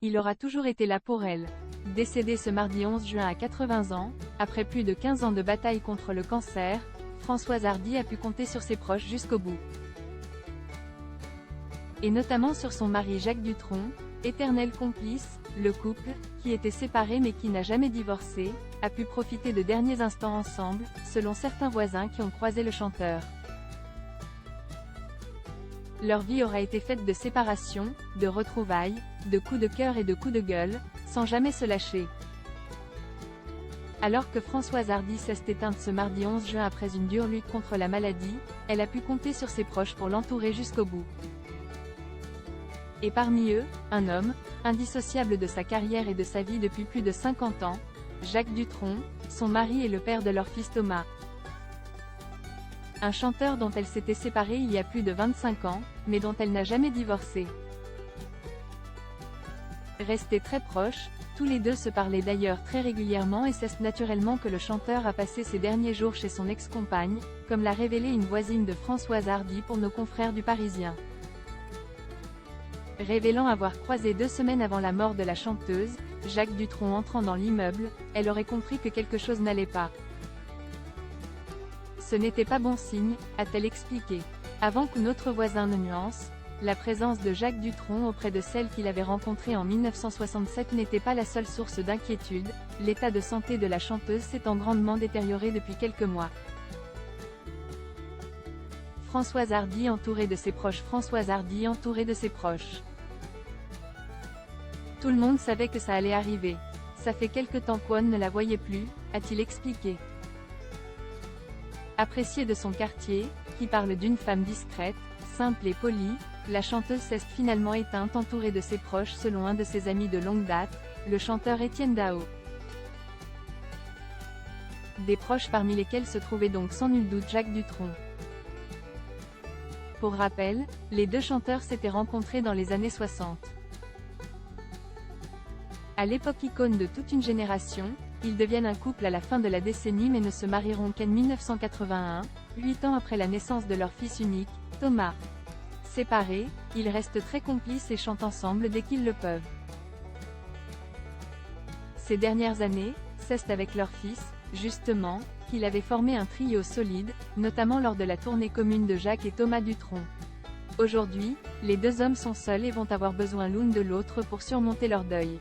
Il aura toujours été là pour elle. Décédé ce mardi 11 juin à 80 ans, après plus de 15 ans de bataille contre le cancer, Françoise Hardy a pu compter sur ses proches jusqu'au bout. Et notamment sur son mari Jacques Dutronc, éternel complice. Le couple, qui était séparé mais qui n'a jamais divorcé, a pu profiter de derniers instants ensemble, selon certains voisins qui ont croisé le chanteur. Leur vie aura été faite de séparation, de retrouvailles, de coups de cœur et de coups de gueule, sans jamais se lâcher. Alors que Françoise Hardy s'est éteinte ce mardi 11 juin après une dure lutte contre la maladie, elle a pu compter sur ses proches pour l'entourer jusqu'au bout. Et parmi eux, un homme, indissociable de sa carrière et de sa vie depuis plus de 50 ans, Jacques Dutronc, son mari et le père de leur fils Thomas. Un chanteur dont elle s'était séparée il y a plus de 25 ans, mais dont elle n'a jamais divorcé. Restés très proches, tous les deux se parlaient d'ailleurs très régulièrement et c'est naturellement que le chanteur a passé ses derniers jours chez son ex-compagne, comme l'a révélé une voisine de Françoise Hardy pour nos confrères du Parisien. Révélant avoir croisé 2 semaines avant la mort de la chanteuse, Jacques Dutronc entrant dans l'immeuble, elle aurait compris que quelque chose n'allait pas. Ce n'était pas bon signe, a-t-elle expliqué. Avant que notre voisin ne nuance, la présence de Jacques Dutronc auprès de celle qu'il avait rencontrée en 1967 n'était pas la seule source d'inquiétude, l'état de santé de la chanteuse s'étant grandement détérioré depuis quelques mois. Françoise Hardy entourée de ses proches. Françoise Hardy entourée de ses proches. Tout le monde savait que ça allait arriver. Ça fait quelque temps qu'on ne la voyait plus, a-t-il expliqué. Appréciée de son quartier, qui parle d'une femme discrète, simple et polie, la chanteuse s'est finalement éteinte entourée de ses proches selon un de ses amis de longue date, le chanteur Étienne Dao. Des proches parmi lesquels se trouvait donc sans nul doute Jacques Dutronc. Pour rappel, les deux chanteurs s'étaient rencontrés dans les années 60. À l'époque icône de toute une génération, ils deviennent un couple à la fin de la décennie mais ne se marieront qu'en 1981, 8 ans après la naissance de leur fils unique, Thomas. Séparés, ils restent très complices et chantent ensemble dès qu'ils le peuvent. Ces dernières années, c'est avec leur fils, justement, qu'il avait formé un trio solide, notamment lors de la tournée commune de Jacques et Thomas Dutronc. Aujourd'hui, les deux hommes sont seuls et vont avoir besoin l'un de l'autre pour surmonter leur deuil.